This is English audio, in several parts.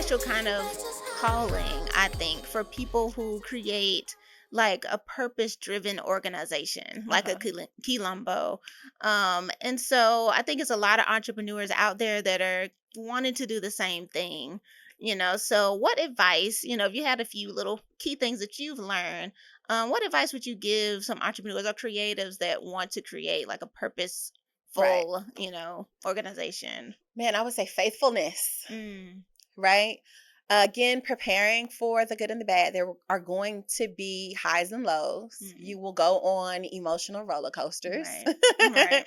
special kind of calling, I think, for people who create like a purpose-driven organization, like a Uh-huh. Kilombo. And so I think it's a lot of entrepreneurs out there that are wanting to do the same thing. So what advice, if you had a few little key things that you've learned, what advice would you give some entrepreneurs or creatives that want to create like a Right. purposeful, organization? Man, I would say faithfulness, Mm, right? Again, preparing for the good and the bad. There are going to be highs and lows. mm, You will go on emotional roller coasters. right. Right.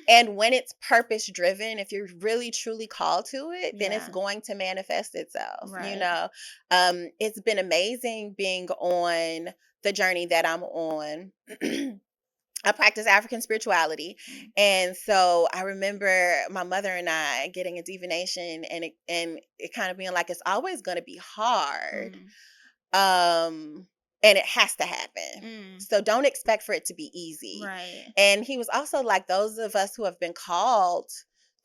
And when it's purpose driven, if you're really truly called to it, then it's Yeah. going to manifest itself. Right. It's been amazing being on the journey that I'm on. I practice African spirituality. Mm, And so I remember my mother and I getting a divination, and it kind of being like it's always going to be hard. mm, Um and it has to happen. mm, So don't expect for it to be easy. right. And he was also like, those of us who have been called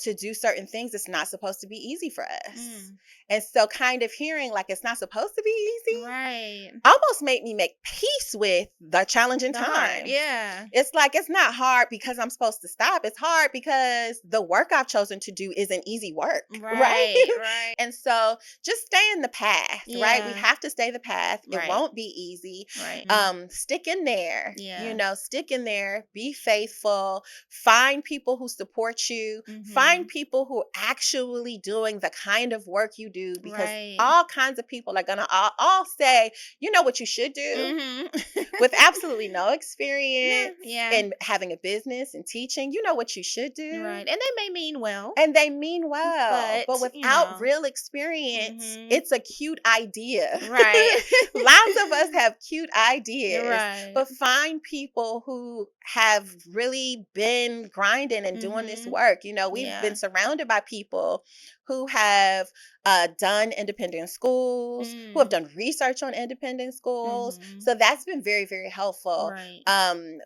to do certain things, it's not supposed to be easy for us. Mm, And so kind of hearing like it's not supposed to be easy right. almost made me make peace with the challenging The heart. times. Yeah. It's like it's not hard because I'm supposed to stop. It's hard because the work I've chosen to do isn't easy work, right? Right. Right. And so just stay in the path, right? We Yeah. have to stay the path. It Right. won't be easy. Right. Stick in there, Yeah. stick in there, be faithful, find people who support you, find Mm-hmm. people who are actually doing the kind of work you do, because Right. all kinds of people are gonna all say, you know what you should do, Mm-hmm. with absolutely no Nah, experience yeah. in having a business and teaching. You know what you should do. Right. And they may mean well, And they mean well, but but without real experience, mm-hmm. it's a cute idea. Right. Lots of us have cute ideas, Right. but find people who have really been grinding and doing this Mm-hmm. work. We've been Yeah. surrounded by people who have done independent schools, who have Mm. done research on independent schools. Mm-hmm. So that's been very, very helpful. Right.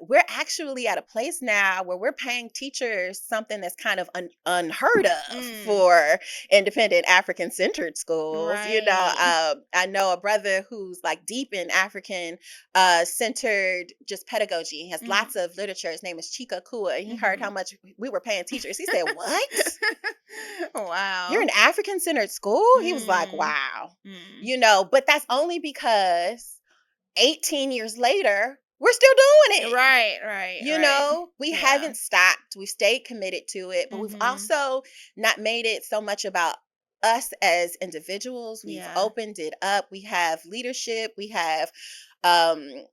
We're actually at a place now where we're paying teachers something that's kind of unheard of Mm. for independent African centered schools. Right. I know a brother who's like deep in African centered just pedagogy. He has Mm. lots of literature. His name is Chika Kua. He heard Mm-hmm. how much we were paying teachers. He said, "What? You're Wow. an African centered school?" He was like, Mm. "Wow." Mm. But that's only because 18 years later, we're still doing it. Right, right, right. We Yeah. haven't stopped. We've stayed committed to it, but we've Mhm. also not made it so much about us as individuals. We've Yeah. opened it up. We have leadership. We have um,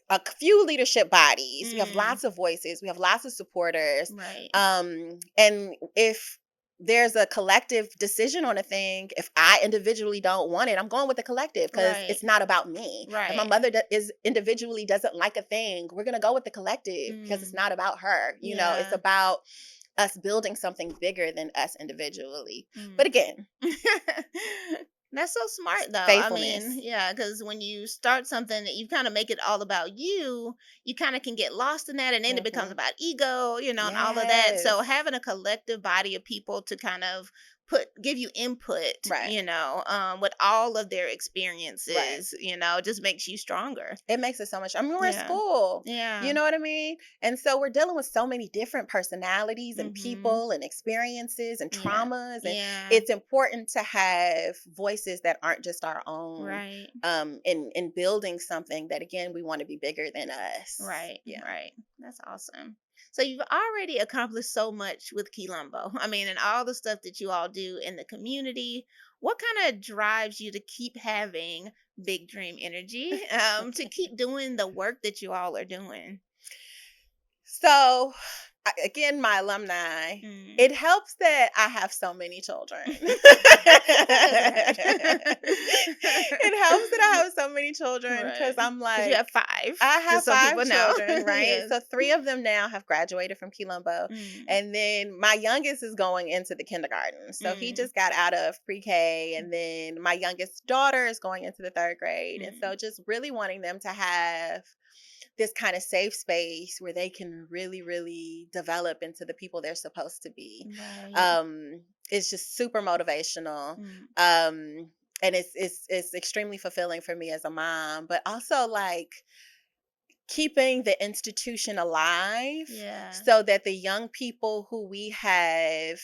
a few leadership bodies. We have Mm. lots of voices. We have lots of supporters. Right. And if there's a collective decision on a thing, if I individually don't want it, I'm going with the collective because Right. it's not about me. If my Right. mother is individually doesn't like a thing, we're going to go with the collective because it's Mm. not about her. It's Yeah. about us building something bigger than us individually. But Mm. again, That's so smart though. I mean, faithfulness. yeah, because when you start something that you kind of make it all about you kind of can get lost in that and then it becomes Hmm. about ego, and all of that. So Yes. having a collective body of people to kind of give you input, Right. with all of their Right. experiences, just makes you stronger. It makes it so much. I mean, we're in Yeah. school. You Yeah. know what I mean? And so we're dealing with so many different personalities and Mhm. people and experiences and Yeah. traumas. And Yeah. it's important to have voices that aren't just our own, Right. in building something that, again, we want to be bigger than us. Right, Yeah. right. That's awesome. So you've already accomplished so much with Kilombo. I mean, and all the stuff that you all do in the community. What kind of drives you to keep having big dream energy, to keep doing the work that you all are doing? So, again, my alumni, Mm. it helps that I have so many children. Why does that? It helps that I have so many children because Right. I'm Because you like, have five, I just have so five people know. children, right? Yes. So three of them now have graduated from Kilombo. Mm. And then my youngest is going into the kindergarten. So he Mm. just got out of pre-K. And then my youngest daughter is going into the third grade. And Mm. so just really wanting them to have this kind of safe space where they can really, really develop into the people they're supposed to be. Right. Um, it's just super motivational. Mm. And it's extremely fulfilling for me as a mom, but also like keeping the institution alive Yeah. so that the young people who we have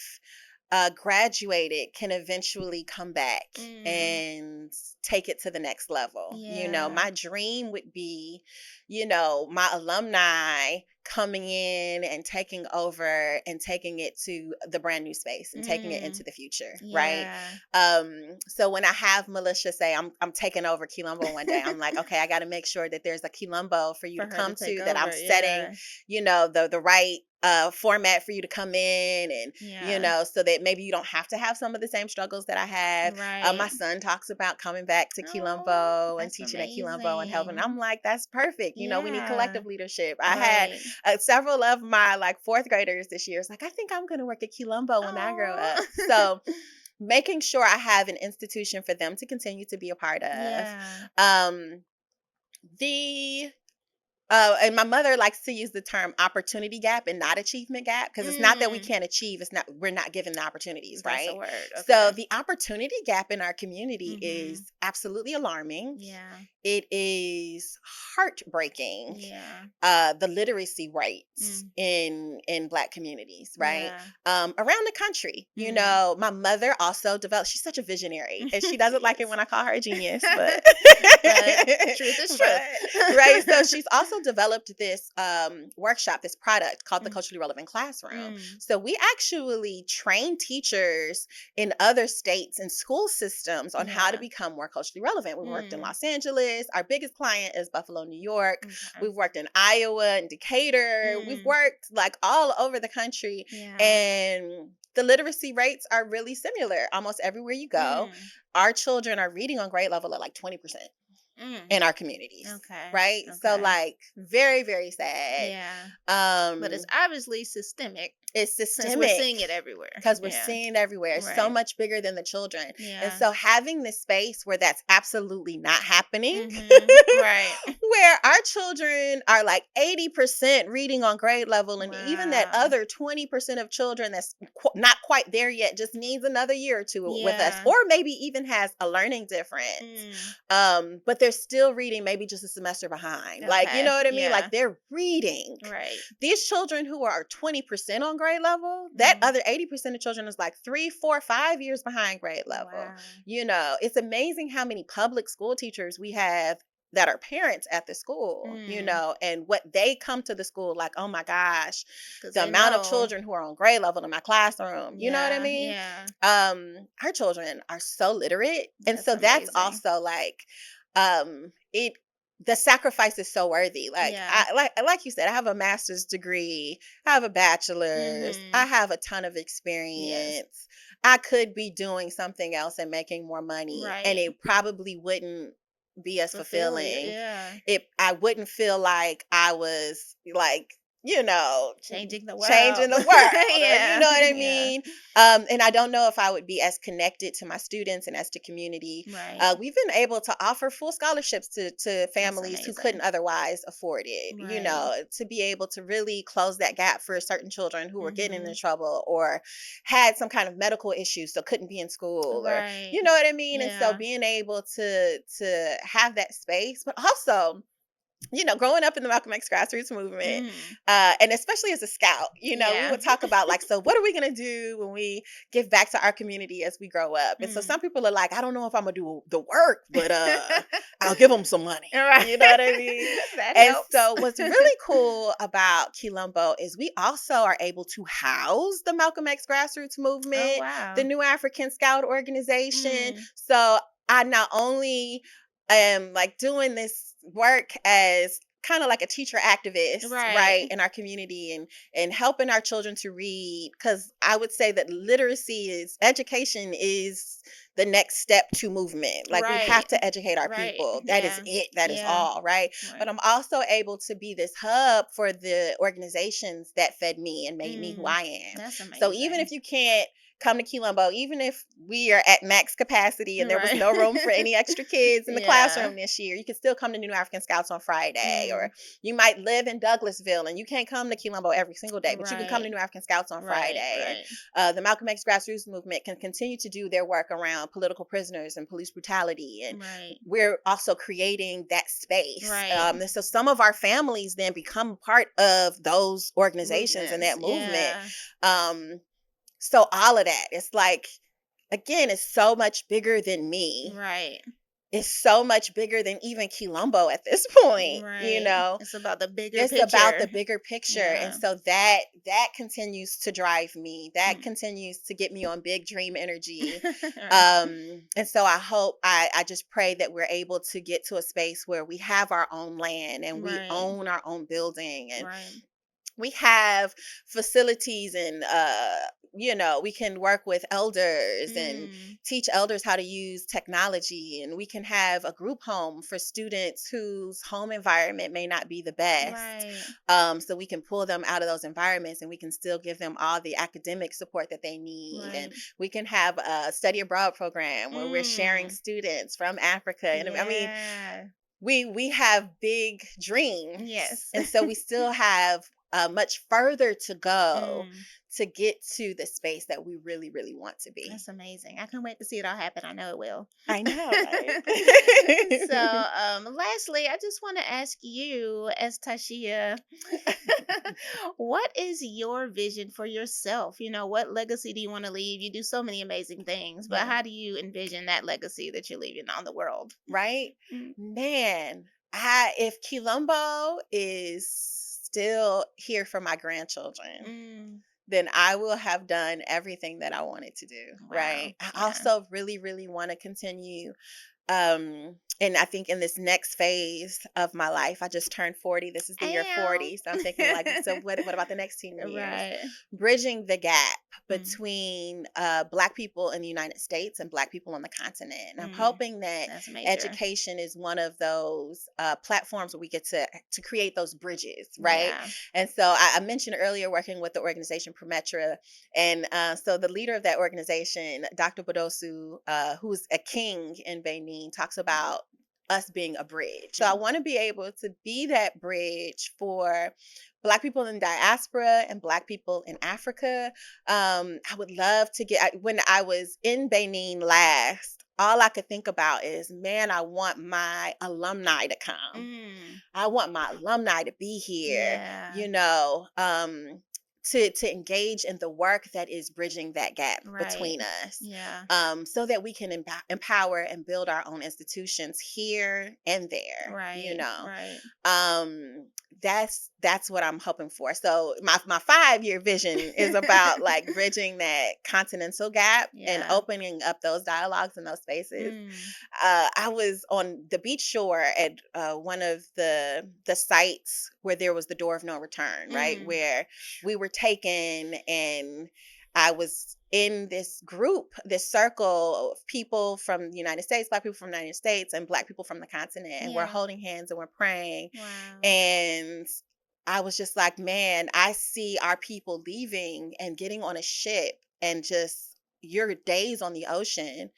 graduated can eventually come back Mm. and take it to the next level. Yeah. My dream would be, my alumni coming in and taking over and taking it to the brand new space and taking it into Mm. the future, right? Yeah. So when I have Militia say I'm taking over Kilombo one day, I'm like, okay, I got to make sure that there's a Kilombo for you For to her to come take to, that I'm over. setting, Yeah. the right format for you to come in, and Yeah. so that maybe you don't have to have some of the same struggles that I have. My Right. son talks about coming back to Oh, Kilombo and that's teaching at Kilombo and helping. amazing. I'm like, that's perfect. We need Yeah. collective leadership. I had Right. several of my like fourth graders this year. It's like, I think I'm going to work at Kilombo when I grow Oh. up. So making sure I have an institution for them to continue to be a part of. Yeah. Um, the and my mother likes to use the term opportunity gap and not achievement gap, because it's not that we Mm. can't achieve, it's not we're not given the opportunities, That's a right? word. So Okay. the opportunity gap in our community Mhm. is absolutely alarming. Yeah. It is heartbreaking, Yeah. the literacy rates Mm. in Black communities, right? Yeah. Around the country. Mm. My mother also developed. She's such a visionary, and she doesn't She like it is. when I call her a genius, but But truth is truth. right. So she's also developed this workshop, this product called the Mm. Culturally Relevant Classroom. Mm. So we actually train teachers in other states and school systems on how to Yeah. become more culturally relevant. We worked in Mm. Los Angeles. Our biggest client is Buffalo, New York. Okay. We've worked in Iowa and Decatur. We've Mm. worked like all over the country. Yeah. And the literacy rates are really similar almost everywhere you go. Mm. Our children are reading on grade level at like 20% Mm. in our communities, Okay. right? So Okay. like very, very sad. Yeah. But it's Um, obviously systemic it's since we're systemic seeing it everywhere. because we're Yeah. seeing it everywhere. It's so Right. much bigger than the children. And Yeah. so having this space where that's absolutely not happening, Mhm. Right. where our children are like 80% reading on grade level, and even that Wow. other 20% of children that's not quite there yet just needs another year or two with us, Yeah. or maybe even has a learning difference. Mm. But they're still reading maybe just a semester behind. Like, you know Okay. what I mean? Like Yeah. they're reading. Right. These children who are 20% on grade level, that Mm. other 80% of children is like 3, 4, 5 years behind grade level. Wow. It's amazing how many public school teachers we have that are parents at the school, Mm. and what they come to the school like, oh my gosh, 'Cause the they amount of know. children who are on grade level in my classroom. You know what I Yeah. mean? Yeah. Our children are so literate. And That's so that's amazing. also like, it the sacrifice is so worthy. Like Yeah. like you said, I have a master's degree, I have a bachelor's, I Mhm. have a ton of Yes. experience. I could be doing something else and making more money, and Right. it probably wouldn't be as Fulfill you. fulfilling. Yeah. I wouldn't feel like I was like, you know, Changing the changing world. the world, or you Yeah. know what I Yeah. mean? And I don't know if I would be as connected to my students and as to community. Right. We've been able to offer full scholarships to That's families who couldn't amazing. otherwise afford it, Right. to be able to really close that gap for certain children who were getting into Mhm. trouble or had some kind of medical issues so couldn't be in school, or Right. you know what I mean? And so Yeah. being able to have that space, but also, growing up in the Malcolm X grassroots movement, Mm. and especially as a scout, we Yeah. would talk about like, so what are we going to do when we give back to our community as we grow up? And so Mm. some people are like, I don't know if I'm going to do the work, but I'll give them some money. Right. You know what I mean? That And helps. so what's really cool about Kilombo is we also are able to house the Malcolm X grassroots Oh, movement, the wow. New African Scout Organization. Mm. So I not only am like doing this work as kind of like a teacher activist, right, Right. in our community, and helping our children to read, because I would say that literacy is education is the next step to movement. Like we have Right. to educate our Right. people. That is Yeah. it. That is Yeah. all, right? But Right. I'm also able to be this hub for the organizations that fed me and made me who Mm. I am. That's So even amazing. if you can't come to Kilombo, even if we are at max capacity and there was Right. no room for any extra kids in the Yeah. classroom this year. You can still come to New African Scouts on Friday, or Mm. you might live in Douglasville and you can't come to Kilombo every single day, but you can come to Right. New African Scouts on Right. Friday. And Right. the Malcolm X Grassroots movement can continue to do their work around political prisoners and police brutality. And Right. we're also creating that space. Right. And so some of our families then become part of those organizations and Movements. that movement. Yeah. Um, so all of that, it's like, again, it's so much bigger than me. Right. It's so much bigger than even Kilombo at this point, you Right. know. It's about the bigger It's about the picture. bigger picture. And Yeah. so that continues to drive me. That Mm. continues to get me on big dream energy. Right. And so I just pray that we're able to get to a space where we have our own land and we Right. own our own building, and Right. we have facilities, and we can work with elders and Mm. teach elders how to use technology, and we can have a group home for students whose home environment may not be the best, Right. so we can pull them out of those environments and we can still give them all the academic support that they need. And Right. we can have a study abroad program where we're sharing Mm. students from Africa. And I mean, Yeah. we have big dreams, Yes. and so we still have much further to go Mm. to get to the space that we really, really want to be. That's amazing. I can't wait to see it all happen. I know it will. I know, right? So, lastly, I just want to ask you, as Tashiya, what is your vision for yourself? What legacy do you want to leave? You do so many amazing things, but Yeah. how do you envision that legacy that you're leaving on the world? Right? Mm. Man, I if Kilumbo is still here for my grandchildren, Mm. then I will have done everything that I wanted to do, Wow. right? I Yeah. also really, really want to continue. And I think in this next phase of my life, I just turned 40. This is the year Ow. 40. So I'm thinking, like, so what about the next 10 years? Right. Bridging the gap Mm. between Black people in the United States and Black people on the continent. And I'm Mm. hoping that That's major. education is one of those platforms where we get to create those bridges, right? Yeah. And so I mentioned earlier working with the organization Prometra, and so the leader of that organization, Dr. Bodosu, who's a king in Benin, talks about us being a bridge. So I Mm. want to be able to be that bridge for Black people in diaspora and Black people in Africa. I would love to when I was in Benin last, all I could think about is, man, I want my alumni to come. Mm. I want my alumni to be here, Yeah. you know, to engage in the work that is bridging that gap Right. between us, Yeah. so that we can empower and build our own institutions here and there, you Right. know. Right. Um, that's what I'm hoping for. So my 5-year vision is about like bridging that continental gap and Yeah. opening up those dialogues and those spaces. Mm. I was on the beach shore at one of the sites where there was the door of no return, right? Mm. Where we were taken, and I was in this group, this circle of people from the United States, Black people from the United States, and Black people from the continent, and we're Yeah. holding hands and we're praying. Wow. And I was just like, man, I see our people leaving and getting on a ship, and just your days on the ocean,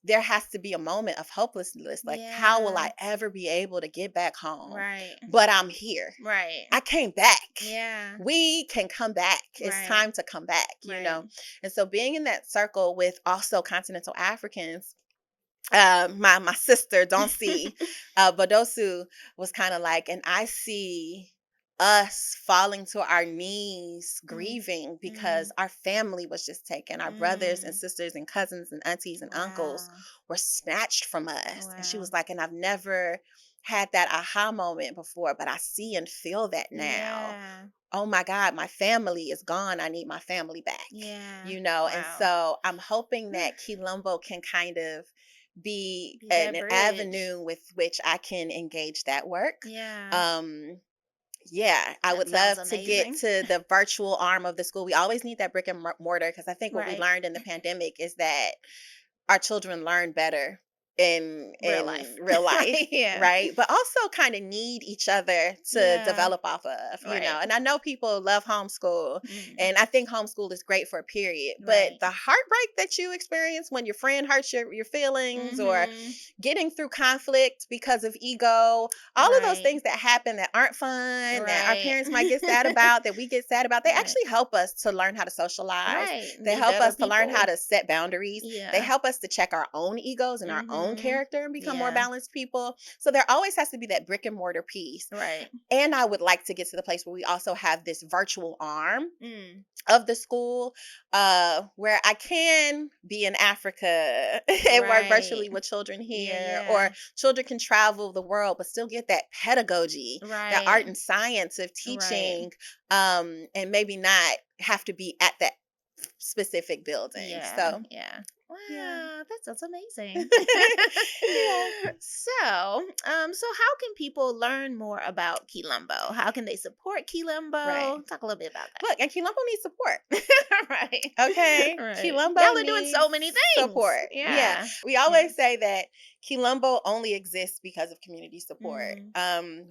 there has to be a moment of hopelessness. Like, how will Yeah. I ever be able to get back home? Right. But I'm here. Right. I came back. Yeah. We can come back. It's Right. time to come back, you Right. know? And so being in that circle with also continental Africans, my sister, don't see, Bodosu was kind of like, and I see us falling to our knees Mm. grieving because Mm. our family was just taken. Our brothers and Mm. sisters and cousins and aunties and uncles Wow. were snatched from us. And she Wow. was like, and I've never had that aha moment before, but I see and feel that now. Yeah. Oh my God, my family is gone. I need my family back, Yeah. you know? And Wow. so I'm hoping that Kilombo can kind of be Be an, that an bridge. avenue with which I can engage that work. Yeah. Um, yeah, I That would sounds love to get amazing. to the virtual arm of the school. We always need that brick and mortar, because I think what we Right. learned in the pandemic is that our children learn better Real in life. real life, Yeah. right? But also kind of need each other to Yeah. develop off of, you know. Right. And I know people love homeschool, Mm. and I think homeschool is great for a period. But Right. the heartbreak that you experience when your friend hurts your feelings, or Mhm. getting through conflict because of ego, all of those Right. things that happen that aren't fun, that our Right. parents might get sad about, that we get sad about, they Right. actually help us to learn how to socialize. Right. They Be help better us to learn how people. to set boundaries. They Yeah. help us to check our own egos and our own Mhm. character and become more Yeah. balanced people. So there always has to be that brick and mortar piece. Right. And I would like to get to the place where we also have this virtual arm Mm. of the school, where I can be in Africa and work Right. virtually with children Yeah, here, yeah. or children can travel the world but still get that pedagogy, that art Right. and science of Right. teaching, and maybe not have to be at that specific building. Yeah, So, yeah. yeah. Wow, that sounds amazing. Yeah. So how can people learn more about Kilombo? How can they support Right. Kilombo? Talk a little bit about Look, and Kilombo needs support. that. Right. Okay. Right. Kilombo Y'all are doing needs so many things. support. Yeah. Yeah. We Yeah. always say that Kilombo only exists because of community support. Mm,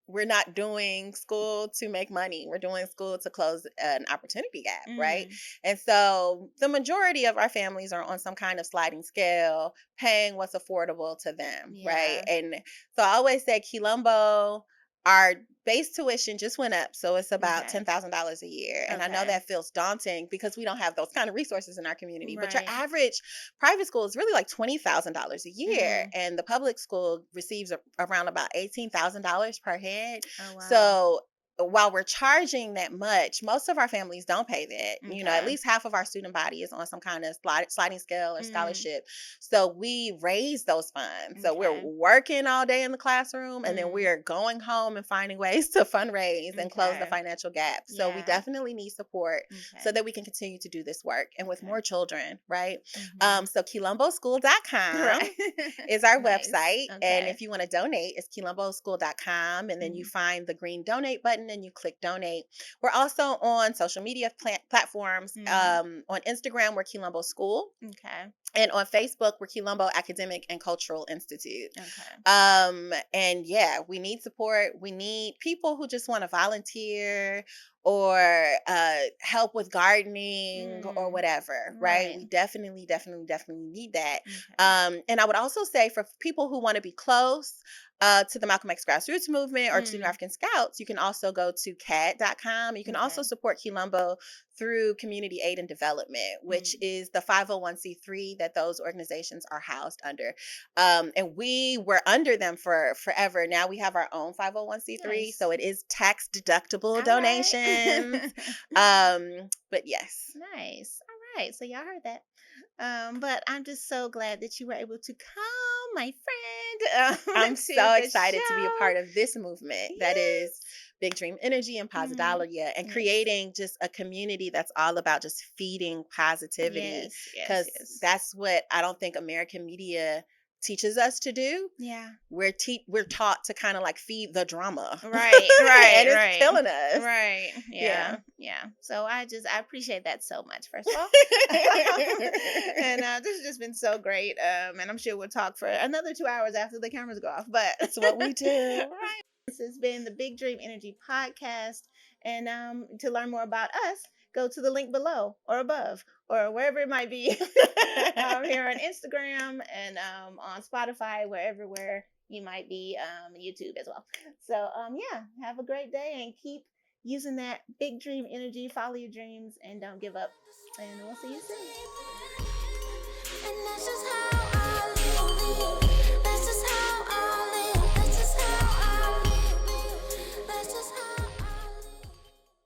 We're not doing school to make money. We're doing school to close an opportunity gap, right? mm, And so the majority of our families are on some kind of sliding scale, paying what's affordable to them, right? yeah. And so I always say Kilombo, our base tuition just went up, so it's about Okay. $10,000 a year. And I know Okay. that feels daunting because we don't have those kind of resources in our community. But your Right. average private school is really like $20,000 a year, Mm. and the public school receives around about $18,000 per head. Oh wow. So while we're charging that much, most of our families don't pay that. You know, at Okay. least half of our student body is on some kind of sliding scale or Mm. scholarship. So we raise those funds. So we're Okay. working all day in the classroom, and then Mm. we're going home and finding ways to fundraise and close the Okay. financial gap. So we Yeah. definitely need support so Okay. that we can continue to do this work and with Okay. more children, right? Mhm. So kilomboschool.com Right. is our Nice. website. And Okay. if you want to donate, it's kilomboschool.com. And then you Mm. find the green donate button and you click donate. We're also on social media platforms. Mm. On Instagram, we're Kilombo School. Okay. And on Facebook, we're Kilombo Academic and Cultural Institute. Okay. And yeah, we need support. We need people who just want to volunteer or help with gardening or Mm. whatever, right? Right. We definitely need that. Okay. And I would also say for people who want to be close to the Malcolm X Grassroots movement or to the New Mm. African Scouts, you can also go to CAD.com. You can also Okay. support Kilombo through Community Aid and Development, which Mm. is the 501c3 that those organizations are housed under. And we were under them for forever. Now we have our own 501c3, Nice. so it is tax deductible All right. donations. But yes, Nice. All right. So y'all heard that. But I'm just so glad that you were able to come, my friend, I'm to so the excited to be a show. part of this movement that is Yes. Big Dream Energy and Mm. Posidolia, and Yes. creating just a community that's all about just feeding positivity. Yes. Yes. Because Yes. that's what I don't think American media teaches us to do. Yeah. We're taught to kind of like feed the drama, Right, right, and it's right. killing us. Right. Yeah. Yeah. Yeah. So I appreciate that so much, first of all. And this has just been so great. And I'm sure we'll talk for another 2 hours after the cameras go off. But That's what we do. right. This has been the Big Dream Energy Podcast. And to learn more about us, go to the link below or above or wherever it might be. Here on Instagram and on Spotify, wherever where you might be, YouTube as well. So yeah, have a great day and keep using that big dream energy, follow your dreams and don't give up. And we'll see you soon. And that's just how I live.